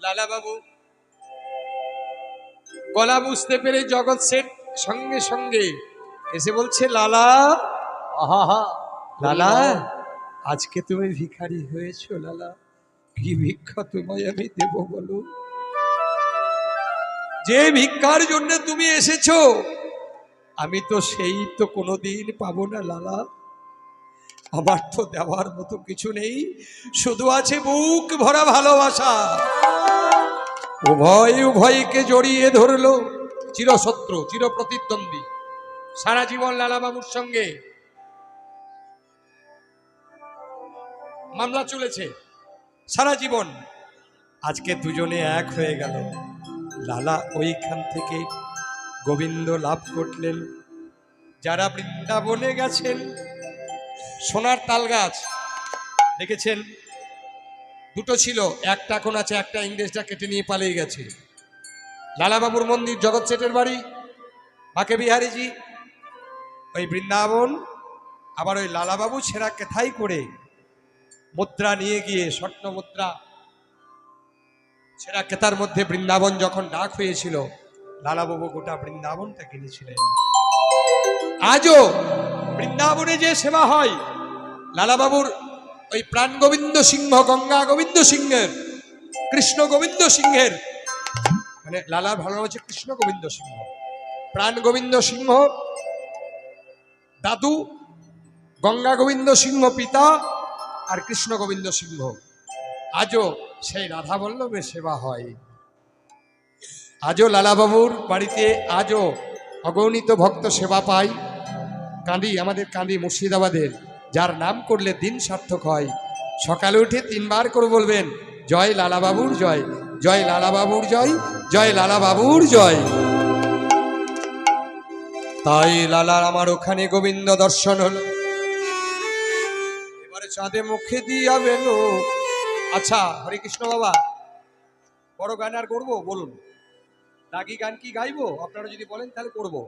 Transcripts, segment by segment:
লালা বাবু গলা বুঝতে পেরে জগৎ সেট সঙ্গে সঙ্গে এসে বলছে, লালা আহা লালা, আজকে তুমি ভিখারি হয়েছো লালা, কি ভিক্ষা তোমায় আমি দেব বলো? যে ভিক্ষার জন্য তুমি এসেছো আমি তো সেই তো কোনোদিন পাবো না লালা। আমার তো দেওয়ার মতো কিছু নেই, শুধু আছে বুক ভরা ভালোবাসা। উভয় উভয়কে জড়িয়ে ধরলো, চিরশত্রু চির প্রতিদ্বন্দ্বী, সারা জীবন লালা বাবুর সঙ্গে মামলা চলেছে সারা জীবন। আজকে দুজনে এক হয়ে গেল। লালা ওইখান থেকে গোবিন্দ লাভ করলেন। যারা বৃন্দাবনে গেছেন, সোনার তাল গাছ দেখেছেন, দুটো ছিল, একটা এখন আছে, একটা ইংরেজটা কেটে নিয়ে পালিয়ে গেছে। লালাবাবুর মন্দির জগৎ সেটের বাড়ি, বাঁকে বিহারীজি ওই বৃন্দাবন। আবার ওই লালাবাবু ছেঁড়া কেথাই করে মুদ্রা নিয়ে গিয়ে, স্বর্ণ মুদ্রা ছেঁড়া কেতার মধ্যে বৃন্দাবন যখন ডাক হয়েছিল, লালাবাবু গোটা বৃন্দাবনটা কিনেছিলেন। আজও বৃন্দাবনে যে সেবা হয়, লালাবাবুর ওই প্রাণ গোবিন্দ সিংহ, গঙ্গা গোবিন্দ সিংহের, কৃষ্ণ গোবিন্দ সিংহের, মানে লালার ভালো হচ্ছে কৃষ্ণ গোবিন্দ সিংহ, প্রাণ গোবিন্দ সিংহ দাদু, গঙ্গা গোবিন্দ সিংহ পিতা, আর কৃষ্ণ গোবিন্দ সিংহ। আজও সেই রাধা বল্লভের সেবা হয়। আজও লালাবাবুর বাড়িতে আজও অগণিত ভক্ত সেবা পায়। কাঁদি, আমাদের কাঁদি মুর্শিদাবাদের, যার নাম করলে দিন সার্থক হয়। সকালে উঠে 3 বার করে বলবেন, জয় লালাবাবুর জয়, জয় লালাবাবুর জয়, জয় লালাবাবুর জয়। তাই লালার আমার ওখানে গোবিন্দ দর্শন হল। এবারে চাঁদে মুখে দিয়া বেনু। আচ্ছা, হরে কৃষ্ণ বাবা, বড় গান আর করবো? বলুন, দাগি গান কি গাইবো? আপনারা যদি বলেন তাহলে করবো।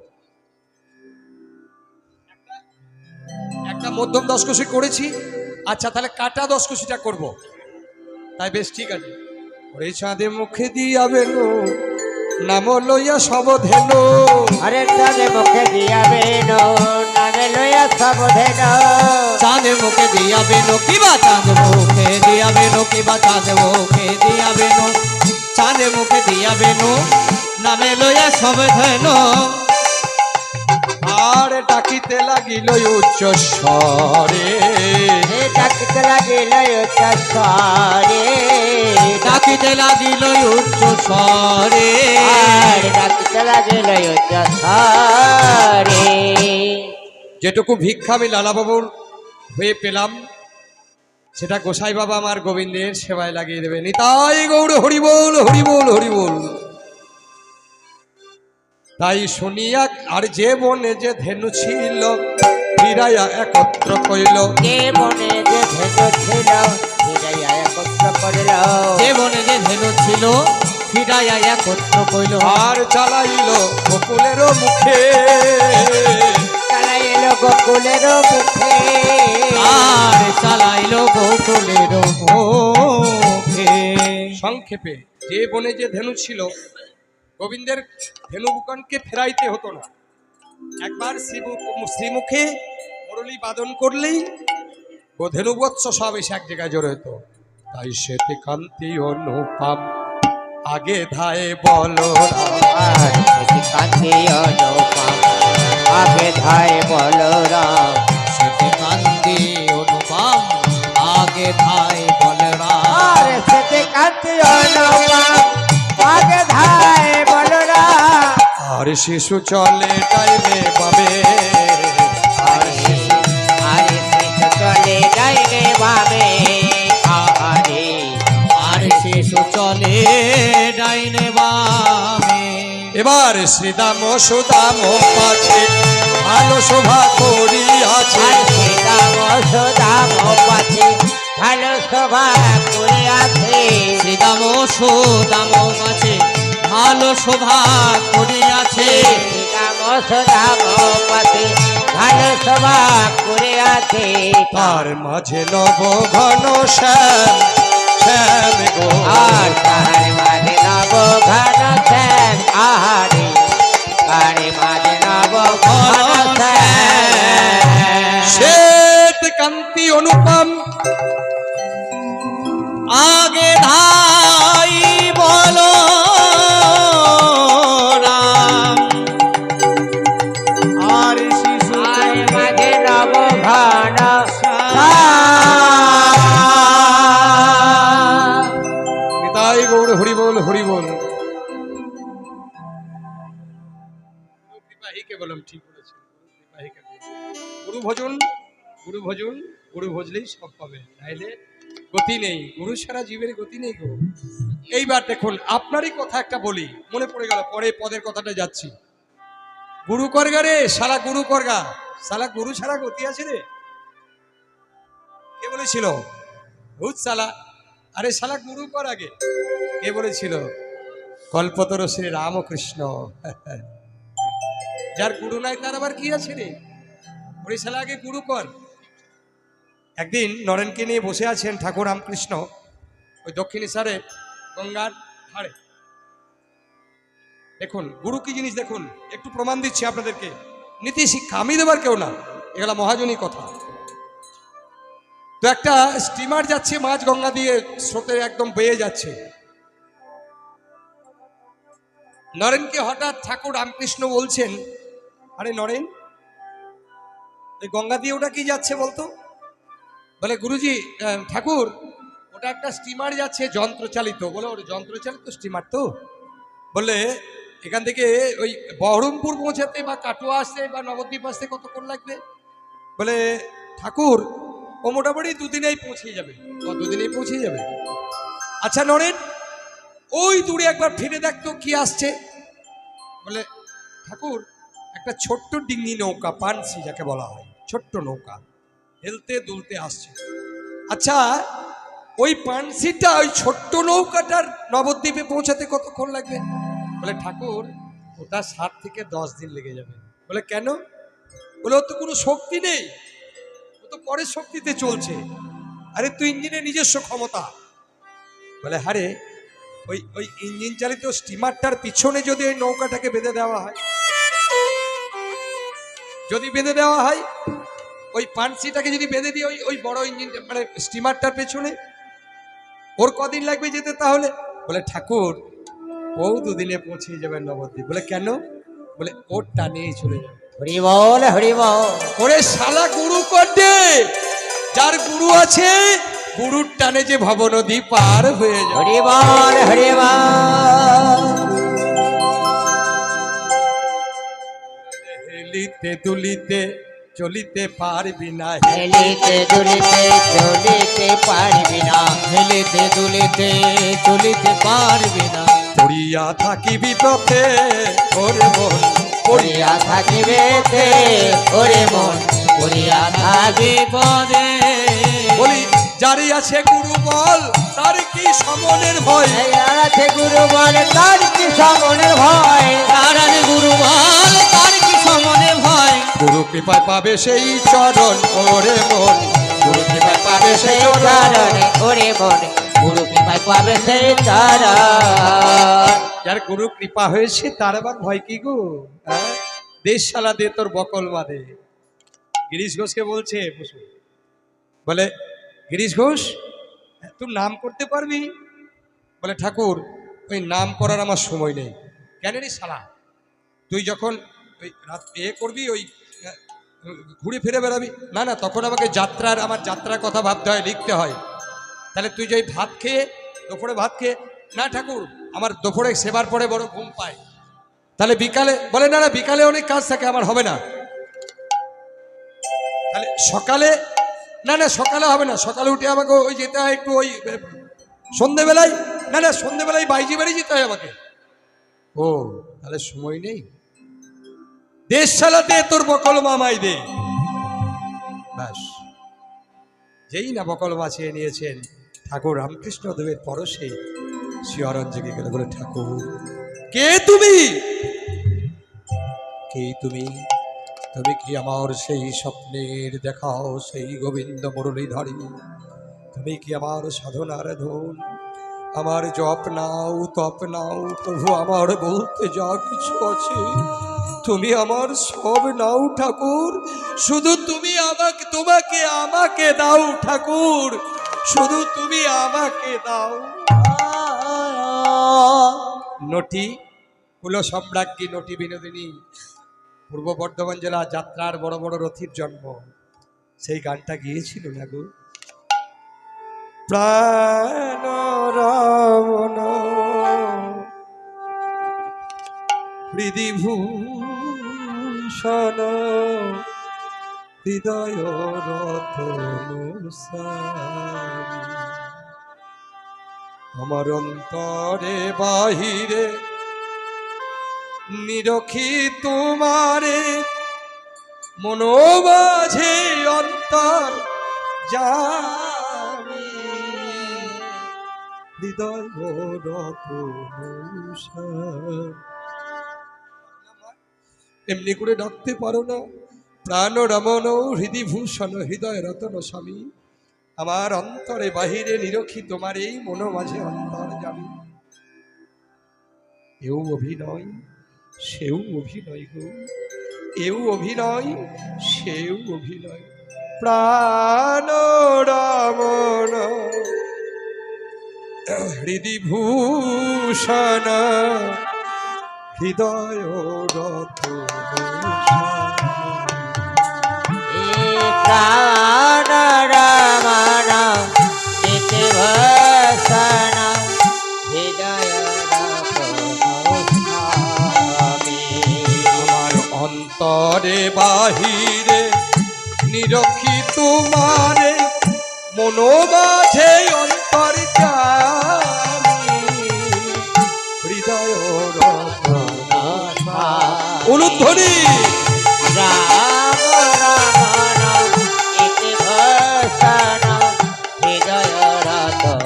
একটা মধ্যম দশকষি করেছি, আচ্ছা তাহলে কাটা দশকষিটা করব। তাই বেশ, ঠিক আছে। ওরে চাঁদে মুখে দিয়া বেনু, নাম লইয়া সব ধেনু। আরে চাঁদে মুখে দিয়া বেনু, নামে লইয়া সব ধেনু। চাঁদে মুখে দিয়া বেনু, কিবা চাঁদ মুখে দিয়া বেনু, কিবা চাঁদ মুখে দিয়া বেনু। চাঁদে মুখে দিয়া বেনু, নামে লইয়া সব ধেনু। আর ডাকিতে লাগিল উচ্চ স্বরে, ডাকিতে লাগিল উচ্চ স্বরে, ডাকিতে লাগিল উচ্চ স্বরে, ডাকিতে লাগিল উচ্চ স্বরে। যেটুকু ভিক্ষা আমি লালাবাবুর হয়ে পেলাম, সেটা গোসাই বাবা আমার গোবিন্দের সেবায় লাগিয়ে দেবে। নিতাই গৌর হরিবোল, হরিবোল, হরিবোল। তাই শুনিয়া আর যে বনে যে ধেনু ছিল, ফিরাইয়া একত্র কইল। যে বনে যে ধেনু ছিল, ফিরাইয়া একত্র করিল। যে বনে যে ধেনু ছিল, ফিরাইয়া একত্র কইল। আর চালাইল গোকুলের মুখে, চালাইল গোকুলের মুখে, আর চালাইল গোকুলের মুখে। সংক্ষেপে, যে বনে যে ধেনু ছিল, গোবিন্দের ধেনুবুকনকে ফেরাইতে হতো না। একবার শ্রীমুখে মুরলী বাদন করলেই ধেনুবৎস সব এসে এক জায়গায় জড়ো হতো। তাই সেতে কান্তি অনুপম আগে ধায়ে বলো, কান্তি অনুপম আগে ধায় বলরাম। সেতে কান্তি অনুপম আগে ধায় বলরাম। আরে সেতে কান্তি অনুপম আগে ধায় বলরাম। আর শিশু চলে টাইমে পাবে, আর শিশু চলে ডাইনে বামে। আরে আর শিশু চলে ডাইনে বামে। এবার শ্রীদাম সুদাম পাছে ভালো শোভা করিয়াছে। আর শ্রীদাম সুদাম পাছে ভালো শোভা করিয়াছে। শ্রীদাম সুদাম পাছে ভালো শোভা করিয়াছে। শ্রীদাম সুদাম পাছে ভালো শোভা করিয়াছে। তার মাঝে নব ঘন শ্যাম, শ্যাম গো। আর তার গৌর হরি বল হরি বল। কৃপাহীকে বললাম, ঠিক বলেছে, কৃপাহীকে বললাম। গুরু ভজন, গুরু ভজন, গুরু ভজলেই সব পাবে, নাইলে গতি নেই। গুরু ছাড়া জীবের গতি নেই গো। এইবার দেখুন, আপনারই কথা একটা বলি, মনে পড়ে গেল, পরে পদের কথাটা যাচ্ছি। গুরু করগা রে শালা, গুরু করগা শালা, গুরু ছাড়া গতি আছে রে? কে বলেছিল? ভূত শালা। আরে শালা গুরু কর আগে। কে বলেছিল? কল্পতরু শ্রী রামকৃষ্ণ। যার গুরু নাই তার আবার কি আছে রে? ওই শালা আগে গুরু কর। একদিন নরেনকে নিয়ে বসে আছেন ঠাকুর রামকৃষ্ণ ওই দক্ষিণেশ্বরে গঙ্গার ধারে। দেখুন গুরু কি জিনিস, দেখুন একটু প্রমাণ দিচ্ছি আপনাদেরকে, নীতি শিক্ষা, আমি দেবার কেউ না, এগুলা মহাজনী কথা। তো একটা স্টিমার যাচ্ছে মাঝ গঙ্গা দিয়ে, স্রোতে একদম বেয়ে যাচ্ছে। নরেনকে হঠাৎ ঠাকুর রামকৃষ্ণ বলছেন, আরে নরেন, এই গঙ্গা দিয়ে ওটা কি যাচ্ছে বলতো? বলে গুরুজি, ঠাকুর ওটা একটা স্টিমার যাচ্ছে যন্ত্রচালিত। বলে ওর যন্ত্রচালিত স্টিমার তো? বললে এখান থেকে ওই বহরমপুর পৌঁছাতে বা কাটোয়া আসতে বা নবদ্বীপ আসতে কতক্ষণ লাগবে? বলে ঠাকুর ও মোটামুটি দুদিনেই পৌঁছে যাবে। ও দুদিনেই পৌঁছে যাবে। আচ্ছা নরেন, ওই দূরে একবার ফিরে দেখতো কি আসছে। বলে ঠাকুর একটা ছোট্ট ডিঙ্গি নৌকা, পানসি যাকে বলা হয়, ছোট্ট নৌকা হেলতে দুলতে আসছে। আচ্ছা ওই পানসিটা, ওই ছোট্ট নৌকাটার নবদ্বীপে পৌঁছাতে কতক্ষণ লাগবে? বলে ঠাকুর ওটা 7 থেকে 10 দিন লেগে যাবে। বলে কেন? বলে ওর তো কোনো শক্তি নেই, ও তো পরের শক্তিতে চলছে। আরে তুই ইঞ্জিনের নিজস্ব ক্ষমতা। বলে হারে, ওই ওই ইঞ্জিন চালিত স্টিমারটার পিছনে যদি ওই নৌকাটাকে বেঁধে দেওয়া হয়, যদি বেঁধে দেওয়া হয় ওই পানসিটাকে যদি বেঁধে দিয়ে ওই ওই বড় ইঞ্জিন মানে স্টিমারটার পেছনে, ওর কদিন লাগবে যেতে তাহলে? বলে ঠাকুর ও দুদিনে পৌঁছে যাবে নবদ্বীপ। বলে কেন? বলে ওর টানেই চলে যাবে। হরি বল হরি বল। ওরে শালা গুরু করতে, যার গুরু আছে গুরুর টানে যে ভব নদী পার হয়ে যাবে। হরি বল হরি বল। হেলিতে দুলিতে চলিতে পারবি না, হেলিতে দুলিতে চলিতে পারবি না, হেলিতে দুলিতে চলিতে পারবি না। পড়িয়া থাকিবি পথে ওরে মন, পড়িয়া থাকিবে তে ওরে মন, পড়িয়া থাকি বিপদে বলি যারই আছে গুরু বল তার কি সমনের ভয়। আছে গুরু বলে তার কি সমনের ভয়, তার আগে গুরু বল তার কি সমনে ভয়। গুরু কৃপায় পাবে সেই চরণ ওরে মন, গুরু কৃপায় পাবে সেই সেই চরণ। চরণে ওরে মনে, গুরু কৃপায় পাবে সেই চরণ। যার গুরু কৃপা হয়েছে তার আবার ভয় কি গো? হ্যাঁ? দেশ শালা দে তোর বকল বাদে। গিরিশ ঘোষকে বলছে বসু, বলে গিরিশ ঘোষ তুই নাম করতে পারবি? বলে ঠাকুর ওই নাম করার আমার সময় নেই। কেন রে শালা? তুই যখন ওই রাত করবি, ওই ঘুরে ফিরে বেড়াবি, না না তখন আমাকে যাত্রার, আমার যাত্রার কথা ভাবতে হয়, লিখতে হয়। তাহলে তুই যে ভাত খেয়ে, দুপুরে ভাত খেয়ে, না ঠাকুর আমার দুপুরে সেবার পরে বড় ঘুম পায়, তাহলে বিকালে, বলে না না বিকালে অনেক কাজ থাকে আমার হবে না। তাহলে সকালে, না না সকালে হবে না, সকালে উঠে আমাকে ওই যেতে হয় একটু ওই সন্ধেবেলায়, না না সন্ধেবেলায় বাইজি বাড়ি যেতে হয় আমাকে। ও তাহলে সময় নেই। দেশ চালাতে তোর বকল মামাই দে। ব্যাস, যেই না বকল মাছিয়ে নিয়েছেন ঠাকুর রামকৃষ্ণ দেবের পরশে শিহরণ জেগে গেল। বলে ঠাকুর কে তুমি? কে তুমি? তুমি কি আমার সেই স্বপ্নের দেখাও সেই গোবিন্দ মুরলীধরী? তুমি কি আমার সাধনার ধন? আমার জপ নাও তপ নাও প্রভু, আমার বলতে যা কিছু আছে তুমি আমার সব নাও ঠাকুর। শুধু তুমি আমাকে, তোমাকে আমাকে দাও ঠাকুর, শুধু তুমি আমাকে দাও। নটি কুল সম্রাজ্ঞী নটি বিনোদিনী, পূর্ব বর্ধমান জেলা যাত্রার বড় বড় রথীর জন্ম, সেই গানটা গিয়েছিল না গো? প্রাণ রাবণ হৃদিভূষণ হৃদয় রতন আমার অন্তরে বাহিরে নিরখি তোমারে মনোবাঝে অন্তর জানি হৃদয় এমনি করে ডাকতে পারো না? প্রাণ রমণ হৃদিভূষণ হৃদয় রতন স্বামী আমার অন্তরে বাহিরে নিরখি তোমার এই মনো মাঝে অন্তর জানি। এও অভিনয় সেও অভিনয় গো, এও অভিনয় সেও অভিনয়। প্রাণ রমণ হৃদিভূষণ হৃদয় রতন প্রাণ রমণ হৃদিভূষণ হৃদয় আমার অন্তরে বাহিরে নিরখি তোমারে মনোবাঝে অন্তর জানি হৃদয় রতন অনুধ্বনি রাম রমণ হৃদিভূষণ হৃদয় রতন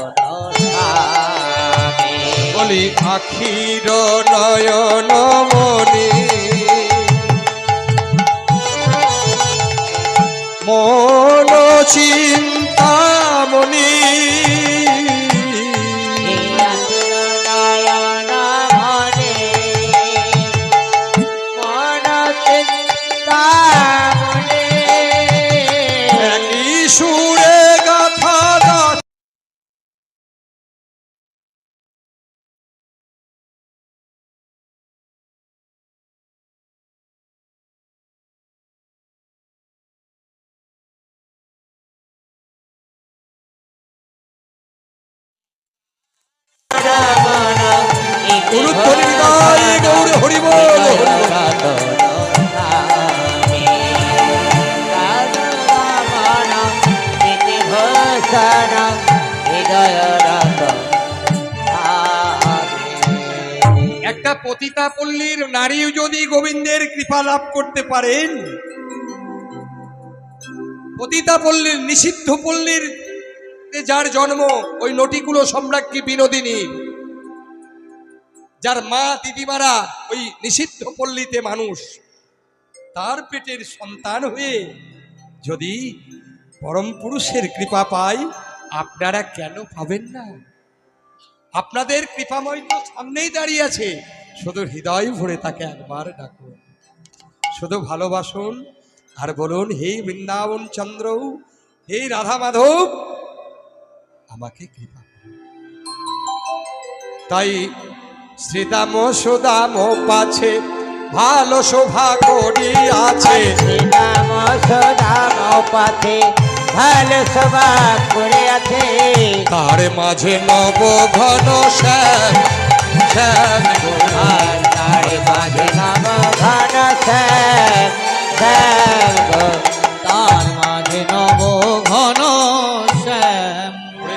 বলি আখির নয়ন মনি মন চিন্তামণি নয়ন মনে মন চিন্তামণি একই সুরে গাথা অনুধ্বনি হৃদয় গৌরে হরিবল একটা পতিতা পল্লীর নারী যদি গোবিন্দের কৃপা লাভ করতে পারেন, পতিতা পল্লীর নিষিদ্ধ পল্লীর যার জন্ম ওই নটিকুলো সম্রাজ্ঞী বিনোদিনী, যার মা দিদিমারা ওই নিষিদ্ধ পল্লীতে মানুষ, তার পেটের সন্তান হয়ে যদি পরম পুরুষের কৃপা পায়, আপনারা কেন পাবেন না? আপনাদের কৃপাময় তো সামনেই দাঁড়িয়ে আছে, শুধু হৃদয় ভরে তাকে একবার ডাকুন, শুধু ভালোবাসুন আর বলুন, হে বৃন্দাবন চন্দ্র, হে রাধা মাধব, আমাকে কৃপা করুন। তাই শ্রীদাম সুদাম পাছে ভালো শোভা করিয়াছে, শ্রীরাম সুদাম পাথে ভালো শোভা করিয়াছে, তার মাঝে নব ঘন শ্যাম শ্যাম গো। আর তার মাঝে নাম ঘন শ্যাম শ্যাম গো, তার মাঝে নব ঘন শ্যাম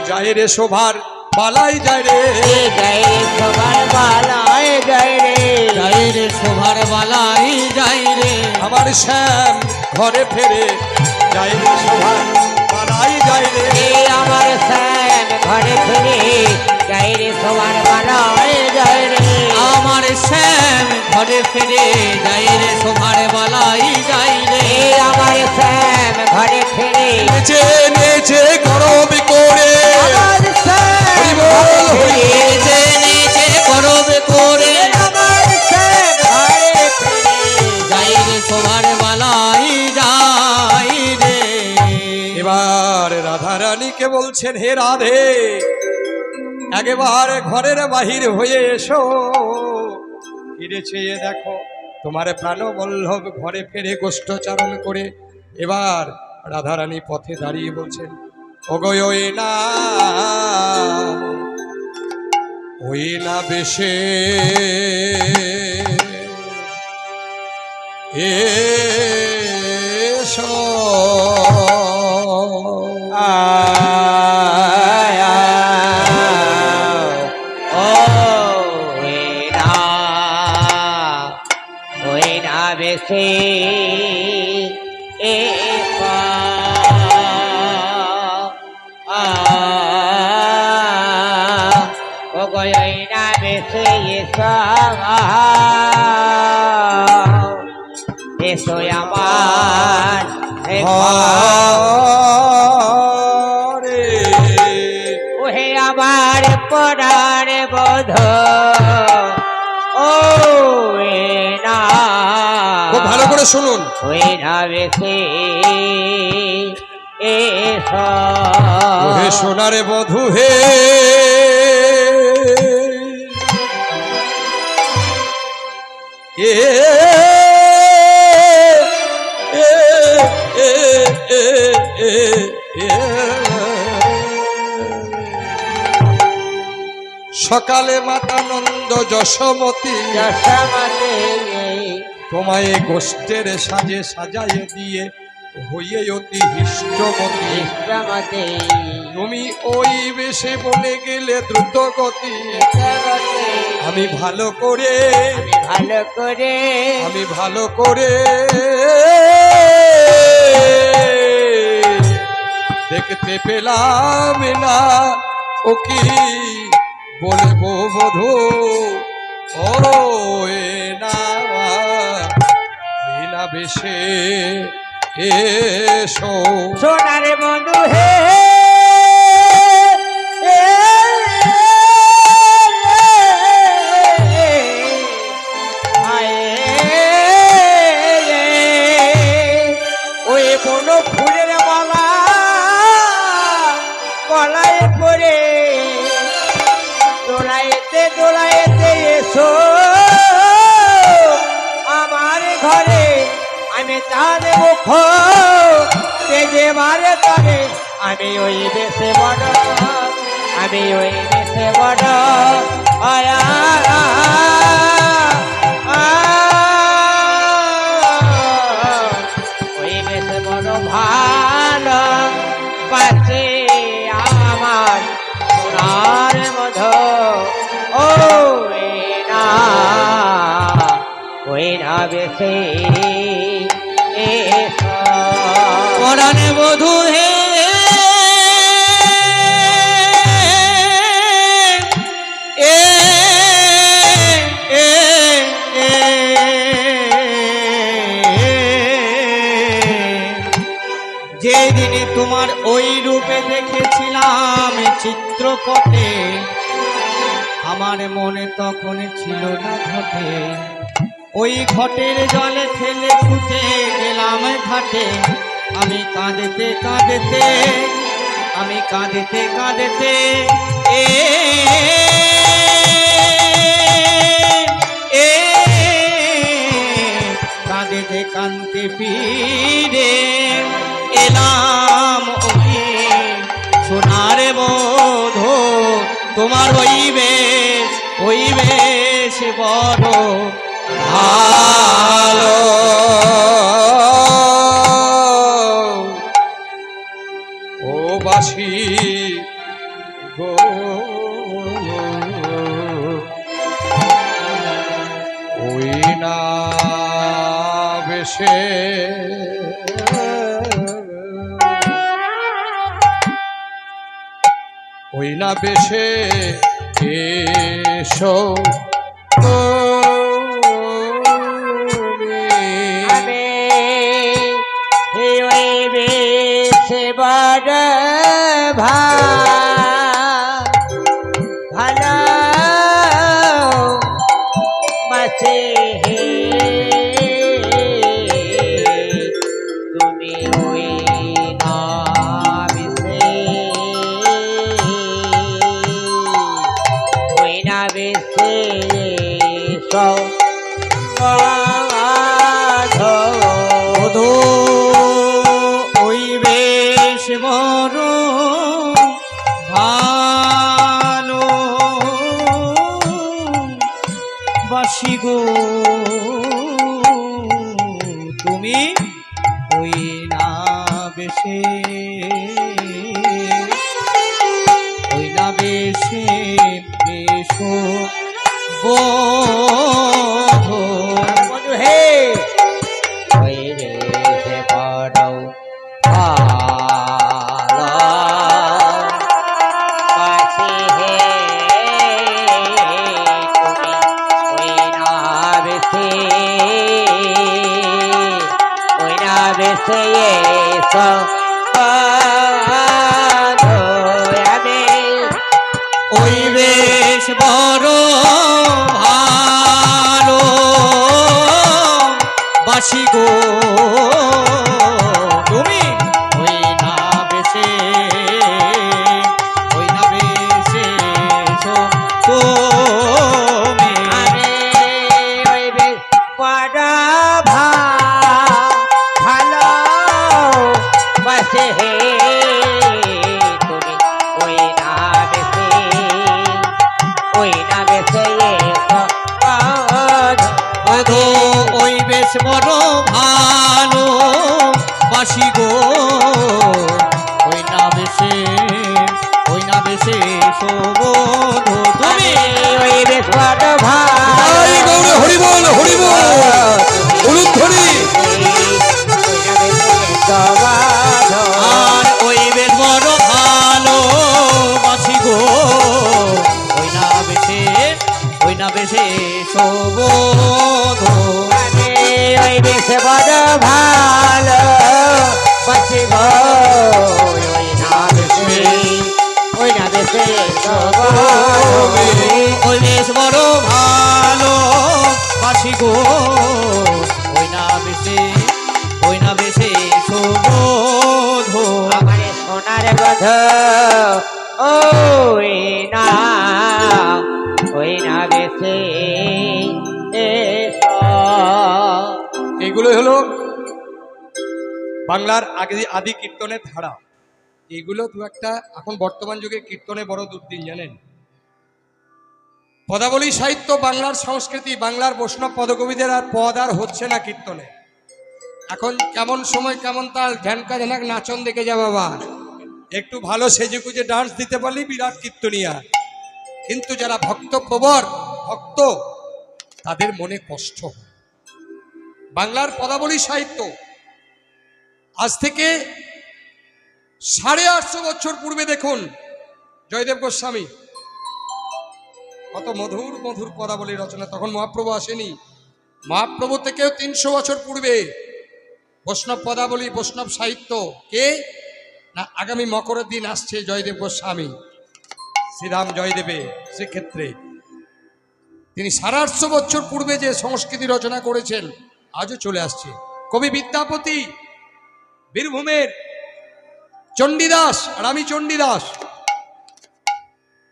যায় রে শোভার বালাই যায় রে, জয় রে সবার বালায় জয় রে, যাই রে শোভার বালাই যাই রে, আমার শ্যাম ঘরে ফেরে, যায় রে শোভার বালাই যায় রে, আমার শ্যাম ঘরে ফিরে জয় রে সবার বালায় জয় রে, আমার শ্যাম ঘরে ফিরে যাই রে শোভার বালাই যাই রে, আমার শ্যাম ঘরে ফিরে নেচে নেচে গরব করে, আমার শ্যাম হরি বল, হরি বল। নেচে নেচে গরব করে আমার শ্যাম ঘরে ফিরে যাই রে শোভার বালাই যাই রে। এবার রাধা রানীকে বলছেন, হে রাধে, একেবারে ঘরের বাহির হয়ে এসো, ফিরে চেয়ে দেখো তোমার প্রাণবল্লভ ঘরে ফেরে গোষ্ঠচারণ করে। এবার রাধারানী পথে দাঁড়িয়ে বলছেন, ওগো ওই না বেশে এসো বেশি ও গয়না বেশি এসো আমার ঘরে। ওহে আমার পরার বোধ ও না খুব ভালো করে শুনুন। ওই না বেশি এসো ওহে সোনারে বধূ হে, এ এ এ এ এ এ। সকালে মাতানন্দ যশোমতী যশোমতী তোমায় গোষ্ঠের সাজে সাজায় দিয়ে হইয়ে অতি হৃষ্টমতী। ইষ্টমতী তুমি ওই বেশে বলে গেলে দ্রুত গতি। আমি ভালো করে ভালো করে আমি ভালো করে দেখতে পেলাম না, ও কি বলবো বধূ ও এ না বেশে এসো। সোনার বন্ধু হে ওই বন ফুলের মালা গলায় পরে দোলাইতে দোলাইতে এসো আমার ঘরে। আমি তার মুখ তেজে মারে তরে আমি ওই দেশে বড় আমি ওই দেশে বড় আয়া ওই দেশে বড় ভালো পাচ্ছে আমার সোনার মধ ও না ওই না বেশি পরাণে বধূ হে এ এ এ যেদিনে তোমার ওই রূপে দেখেছিলাম চিত্রপটে আমার মনে তখন ছিল না ঘটে। ওই ঘটের জলে ফেলে ছুটে গেলাম ঘাটে। আমি কাঁদতে কাঁদতে আমি কাঁদতে কাঁদতে এ এ কাঁদতে কাঁদতে ফিরে এলাম ওই সোনার বধূ তোমার ওই বেশ বড় ভালো। ও বাসি গো ওই না বেশে ওই না বেশে এসো আমি ওই বেশে বড় ভালো বাসে তুমি ওই না বেশে ওই না বেশে সব বধূ ওই বেশ বড় ভালো বাসি গো বধূ বন্ধু হে ওই রে সে বড় ভালো বাসি হে তুমি ওই না বেশি এসো আমি ওই বেশ বড় ভালো বাসি গো তুমি ওই না বেশে তুমি আমি ওই বেশ বড় ভালো বাসে হে তুমি ওই না বেশি গো ওই বেশ বড় ভালো বাসি গো ওই না বেশে শোভন তুমি ওই বেশ বড় তাই গৌরে হরি বল হলুদ ধরি আর ওই বেশ বড় ভালো বাসি গো ওই না বেশে শোভন ওই বেশ বড় ভালো বাসি গো ওই না বেশি ওই বেশ বড় ভালো বাসি গো ওই না বেশে শোভন আমার সোনার গধ ওই না বেশি এগুলো হলো বাংলার আদি কীর্তনের ধারা। এইগুলো দু একটা এখন বর্তমান যুগে কীর্তনে বড় দুর্দিন জানেন। পদাবলী সাহিত্য, বাংলার সংস্কৃতি, বাংলার বৈষ্ণব পদকবিদের আর পদ আর হচ্ছে না কীর্তনে। এখন কেমন সময় কেমন তাল ঝ্যানকা ঝ্যানাক নাচন দেখে যা বাবা, একটু ভালো সেজে গুজে ডান্স দিতে পারলেই বিরাট কীর্তনিয়া। কিন্তু যারা ভক্তপ্রবর ভক্ত তাদের মনে কষ্ট হয়। বাংলার পদাবলী সাহিত্য আজ থেকে 850 বছর পূর্বে দেখুন জয়দেব গোস্বামী কত মধুর মধুর পদাবলী রচনা। তখন মহাপ্রভু আসেনি। মহাপ্রভু থেকেও 300 বছর পূর্বে বৈষ্ণব পদাবলী, বৈষ্ণব সাহিত্য কে না আগামী মকরের দিন আসছে জয়দেব গোস্বামী, শ্রীরাম জয়দেবে। সেক্ষেত্রে তিনি 850 বছর পূর্বে যে সংস্কৃতি রচনা করেছেন আজও চলে আসছে। কবি বিদ্যাপতি, বীরভূমের চণ্ডীদাস, রামী চণ্ডীদাস,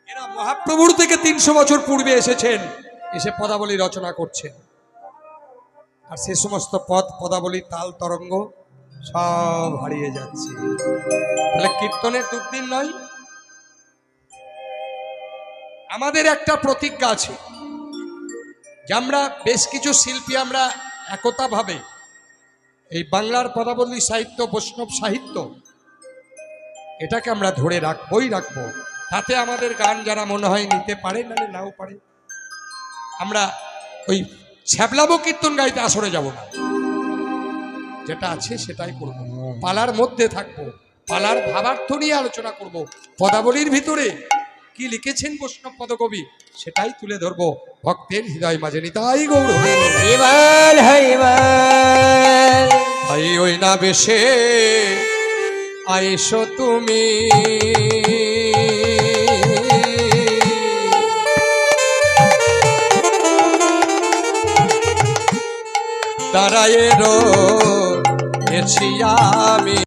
এরা মহাপ্রভুর থেকে 300 বছর পূর্বে এসেছেন, এসে পদাবলী রচনা করছেন। আর সে সমস্ত পদাবলী তাল তরঙ্গ সব হারিয়ে যাচ্ছে। তাহলে কীর্তনের দুর্দিন নয়। আমাদের একটা প্রতিজ্ঞা আছে যে আমরা বেশ কিছু শিল্পী আমরা একতাভাবে এই বাংলার পদাবলী সাহিত্য, বৈষ্ণব সাহিত্য এটাকে আমরা ধরে রাখবই রাখবো। তাতে আমাদের গান যারা মনে হয় নিতে পারে নালে নাও পারে, আমরা ওই ছ্যাবলাবো কীর্তন গাইতে আসরে যাব না, যেটা আছে সেটাই করব। পালার মধ্যে থাকবো, পালার ভাবার্থ নিয়ে আলোচনা করব। পদাবলীর ভিতরে কি লিখেছেন বৈষ্ণব পদকবি সেটাই তুলে ধরবো ভক্তের হৃদয় মাঝে। নিতাই গৌর হরিবল হরিবল। হাই ওই না বেশে আইসো তুমি, দাঁড়ায়ে রয়েছি আমি।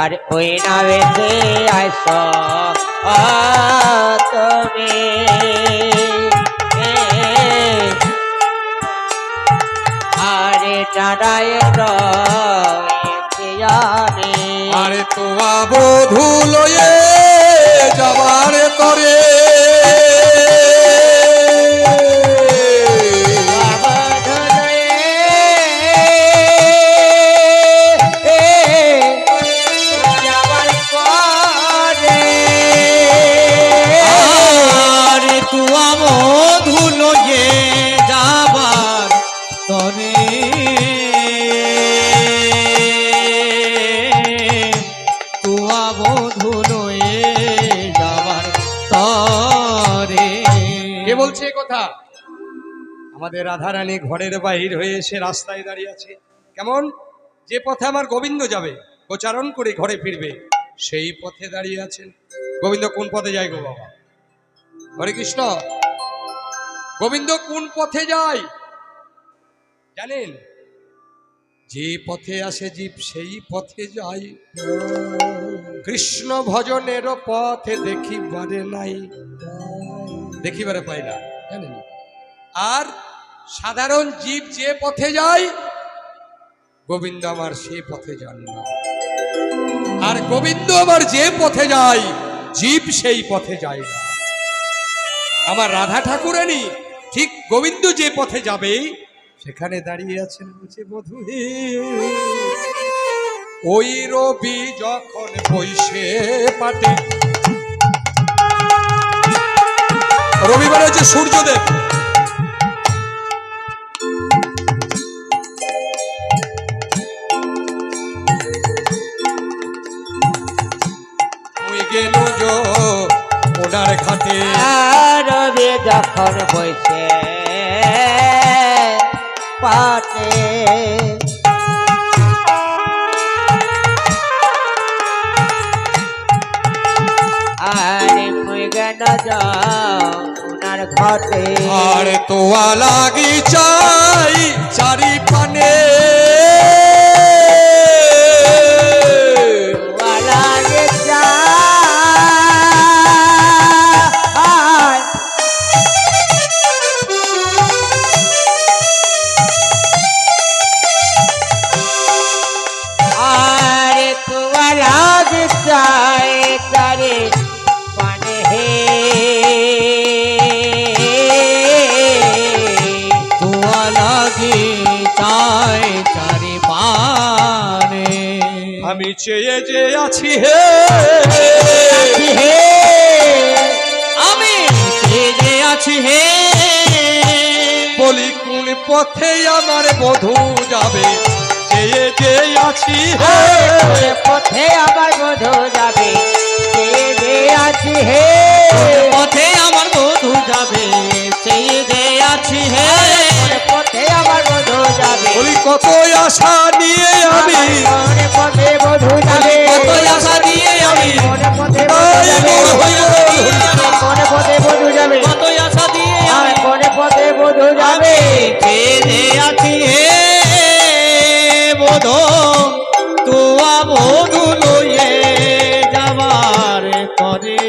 আর ওই না বেশে আইস তুমি, আরে দাঁড়ায় রয়েছি আরে তোয়া বধূ লয়ে যাবার করে তুয়া বধূ লয়ে যাবার তরে। কে বলছে এ কথা? আমাদের রাধারানী ঘরের বাহির হয়ে এসে রাস্তায় দাঁড়িয়ে আছে। কেমন? যে পথে আমার গোবিন্দ যাবে, গোচারণ করে ঘরে ফিরবে, সেই পথে দাঁড়িয়ে আছেন। গোবিন্দ কোন পথে যায় গো বাবা? হরে কৃষ্ণ। গোবিন্দ কোন পথে যায় জানেন? যে পথে আসে জীব সেই পথে যায়। কৃষ্ণ ভজনের পথে দেখিবারে নাই, দেখিবারে পাই না, জানেন? আর সাধারণ জীব যে পথে যায়, গোবিন্দ আমার সেই পথে যান না। আর গোবিন্দ আমার যে পথে যায়, জীব সেই পথে যায় না। আমার রাধা ঠাকুরানী ঠিক গোবিন্দ যে পথে যাবে সেখানে দাঁড়িয়ে আছেন। বলছে বধূ হে, ওই রবি যখন বইসে পাটে, রবিবার হচ্ছে সূর্যদেব, ওই গেল ওনার ঘাটে। রবি যখন বইছে পাটে, আর মুই গেল ওনার ঘটে। আর তোয়া লাগি চাই চারি পানে, লাগে যায় আর তোমার লাগে যায় তারে পানে হে। তুয়া লাগি চাই চারি পানে। আমি চেয়ে যে আছি হে, হে আমি চেয়ে আছি হে, বলি কোন পথে আমার বধূ যাবে, চেয়ে যে আছি হে। পথে আমার বধূ যাবে, যে আছি হে। পথে আমার বধূ যাবে, চেয়ে যে আছি হে। পথে আমার বধূ যাবে, বলি কত আশা নিয়ে আমি, মনে পথে বধূ যাবে। কত আশা দিয়ে আমি মনে পথে বধূ তাই যাবে, মোর হইল মনে পথে বধূ যাবে। কত আশা দিয়ে আমি মনে পথে বধূ যাবে। চেয়ে যে আছি হে বধূ, তুয়া বধূ লয়ে যাবার তরে।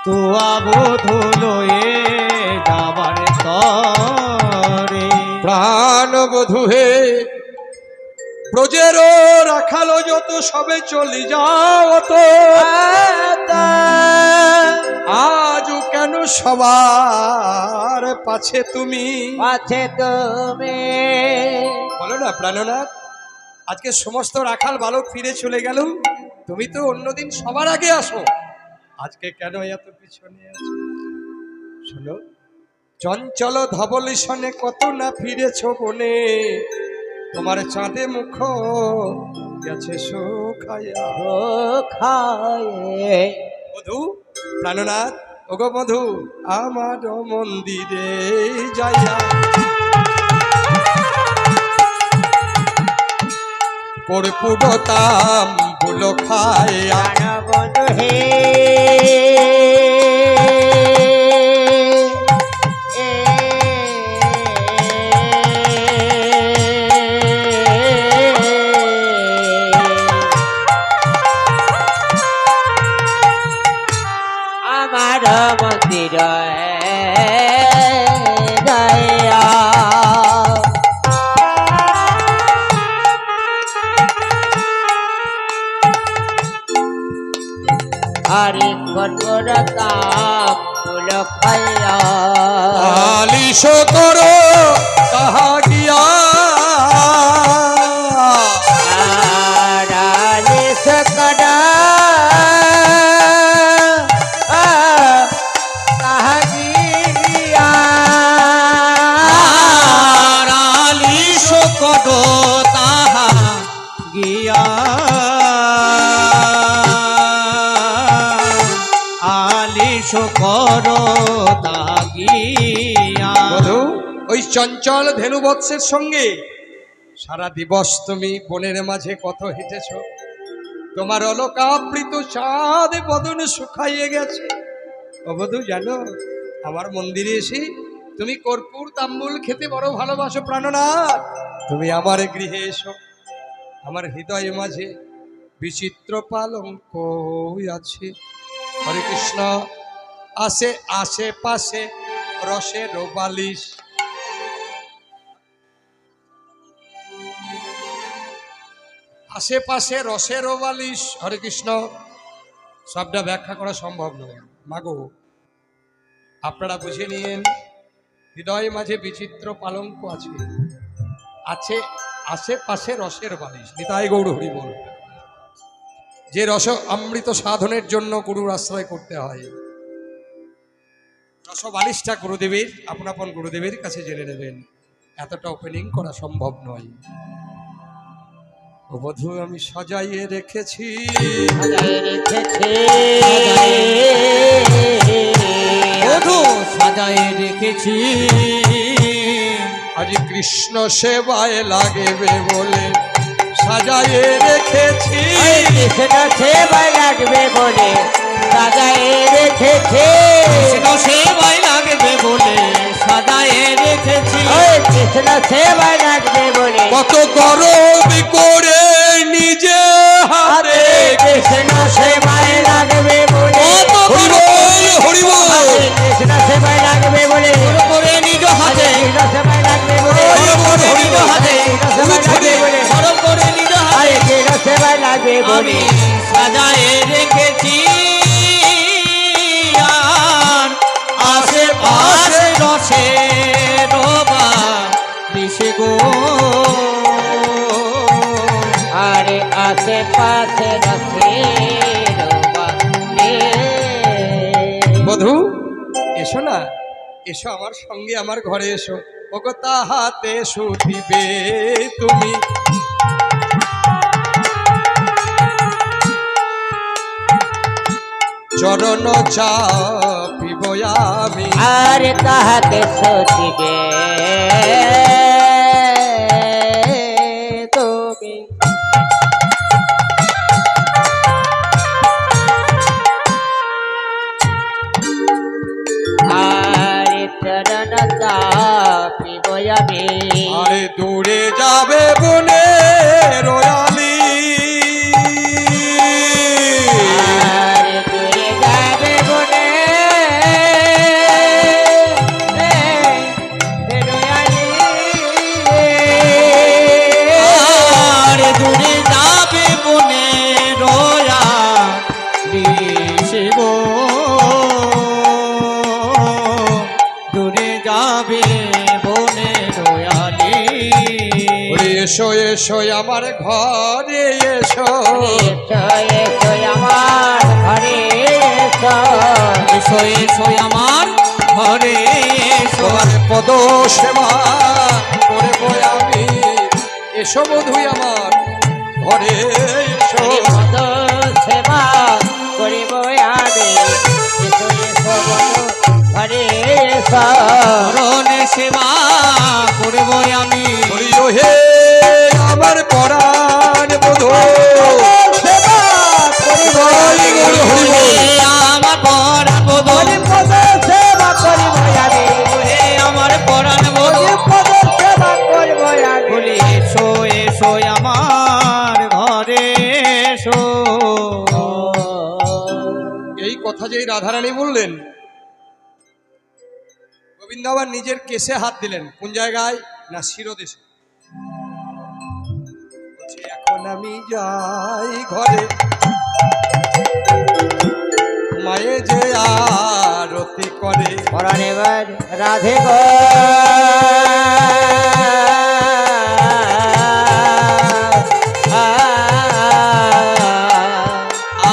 তুয়া বধূ লয়ে যাবার তরে। প্রাণ বধূ হে, ব্রজেরও রাখালো যত সবে চলি যাও তো, আজও কেন সবার পাছে তুমি? আছে তুমি বলো না প্রাণনাথ, আজকে সমস্ত রাখাল বালক ফিরে চলে গেল, তুমি তো অন্যদিন সবার আগে আসো, আজকে কেন এত পিছনে আছো? শোনো, চঞ্চল ধবলিশনে কত না ফিরেছ বনে, তোমার চাঁদে মুখ গেছে শোখায়া। খায়ে মধু, প্রাণনাথ, ওগো মধু, আমার মন্দিরে যাইয়া কর্পূরতাম বুলো খায়া। বন্ধু হে আমার মন্দির গায়া আরে কর্পূরতা ফুল খাইয়া আলিশ করো তাহা গিয়া, আড়ালে সকড়া কাহিয়া বড় তাগিয়া বধূ ওই চঞ্চল ধেনুবৎসের সঙ্গে সারা দিবস তুমি বনের মাঝে কত হেঁটেছ, তোমার অলকাবৃত চাঁদ বদন শুকাইয়ে গেছে। ও বধূ জানো, আমার মন্দিরে এসে তুমি কর্পূর তাম্বুল খেতে বড় ভালোবাসো প্রাণনাথ। তুমি আমার গৃহে এসো, আমার হৃদয় মাঝে বিচিত্র পালঙ্ক আছে। হরে কৃষ্ণ। আসে আশেপাশে রসের বালিশ, আশেপাশে রসের বালিশ। হরে কৃষ্ণ। সবটা ব্যাখ্যা করা সম্ভব নয় মাগো, আপনারা বুঝে নিয়েন। হৃদয় মাঝে বিচিত্র পালঙ্ক আছে, আছে আশেপাশে রসের বালিশ। নিতাই গৌর হরি বল। যে রস অমৃত সাধনের জন্য গুরুর আশ্রয় করতে হয়, রস বালিশটা গুরুদেবের, আপন আপন গুরুদেবের কাছে জেনে নেবেন। এতটা ওপেনিং করা সম্ভব নয়। ও বধূ আমি সাজাইয়ে রেখেছি, সাজায় রেখেছে বধূ সাজায় রেখেছি, আজ কৃষ্ণ সেবায় লাগবে বলে সাজাইয়ে রেখেছি। কৃষ্ণ সেবায় লাগবে বলে সাজায় রেখেছে, কৃষ্ণ সেবায় লাগবে বলে সাজায় রেখেছি, কৃষ্ণ সেবায় লাগবে বলে কত গরম করে নিজে হাতে, কৃষ্ণ সেবায় লাগবে বলে হরিবল কৃষ্ণ সেবায় লাগবে বলে করে নিজ হাতে, কৃষ্ণ সেবায় লাগবে বলে নিজ হাতে, সরব করে নিজ হাতে কৃষ্ণ সেবায় লাগবে বলে আমি সাজায় রেখেছি। আর আশেপাশে রসের বালিশ গো, আরে আশেপাশে রসের বালিশ। বধূ এসো না, এসো আমার সঙ্গে, আমার ঘরে এসো। ওগো তাহাতে শুধিবে তুমি, চরণ চাপিব আমি। আর তাহাতে সচিবে তুমি, আর চরণ চাপিব আমি। আরে দূরে যাবে বনে রয়ালি, আর দূরে যাবে বনে রয়ালি, আর দূরে যাবে বনে রয়া গো, দূরে যাবে বনে রয়ালি। ওরে এসো এসো আমার ঘরে এসো, এসো এসো আমার ঘরে এসো, এসো এসো আমার ঘরে এসো, তোমার পদ সেবা করব আমি। এসো বধূ আমার ঘরে এসো, পদ সেবা করিব আমি। এসো এসো বলো ঘরে এসো, চরণে সেবা করব আমি। হরিও হে আমার পরাণ বধূ, সেবা করিব হরি বল, হরি বল। আমার পরাণ বধূ, পদ সেবা করিব আমি। হে আমার পরাণ বধূ, পদ সেবা করিব আমি। বলি এসো এসো আমার ঘরে এসো। এই কথা যেই রাধারানী বললেন, গোবিন্দ আবার নিজের কেসে হাত দিলেন। কোন জায়গায়? না শিরোদেশে। বলছে, এখন আমি যাই ঘরে, মায়ে যে আরতি করে। পরাণে বার রাধে গো,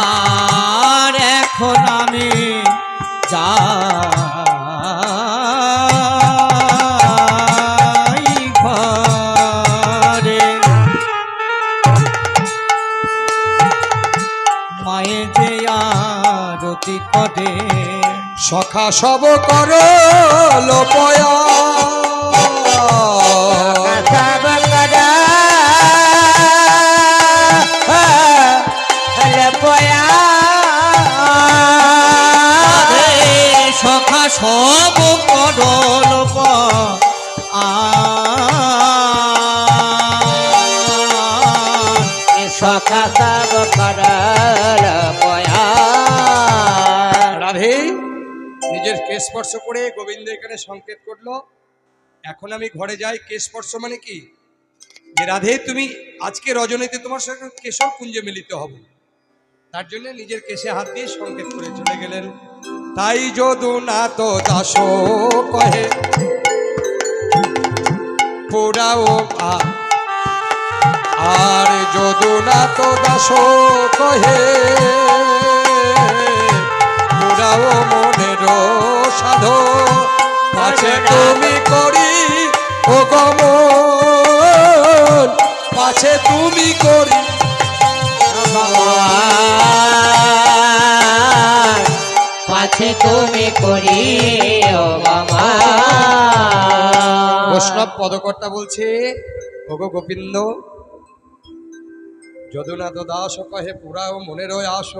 আর এখন আমি যাই ঘরে, মায়ে যে আরতি করে। সকাল সখা সব কর লোপয়া সব করা লপয়া সখা সব করল সখা সব করা লপয়া রাধে নিজের কেশ স্পর্শ করে গোবিন্দ এখানে সংকেত করলো এখন আমি ঘরে যাই। কেশ স্পর্শ মানে কি যে রাধে তুমি আজকে রজনীতে তোমার সঙ্গে কেশর কুঞ্জে মিলিত হবো, তার জন্য নিজের কেশে হাত দিয়ে সংকেত করে চলে গেলেন। তাই যদু না তো দাস কহে পোড়াও আর যদু না তো দাস কহে পোড়াও মনের সাধো পাছে তুমি করি ও গমন পাছে তুমি করি পাছে তুমি করি ও মামা। বৈষ্ণব পদকর্তা বলছে ওগো গোবিন্দ যদুনাথ দাস কহে পুরাও মনের আস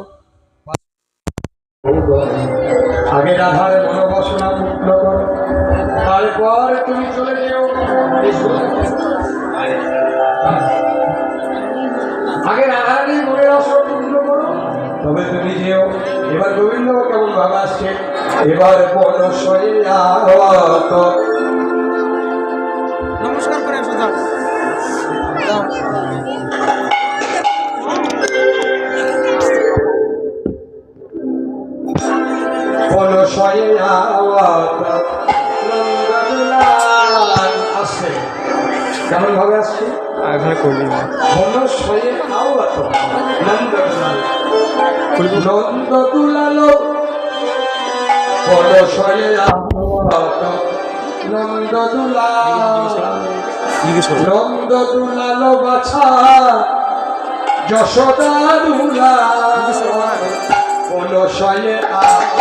আগে রাধার মনোবাসনা পূর্ণ করো তারপর তুমি চলে যেও। আগে রাধারই মনের আশা পূর্ণ করো তবে তুমি যেও। এবার গোবিন্দ কেমন ভাবে আসছে এবার বনশয়ে আওয়াত নমস্কার করে সোজা বনশয়ে আওয়াত নন্দলাল আসছে কেমন ভাবে আসছে এখানে করবি না বনশয়ে আওয়াত নন্দলাল নন্দদুলাল বনশয়ে আওয়াত নন্দদুলাল নন্দদুলাল বাছা যশোদা দুলাল বনশয়ে আওয়াত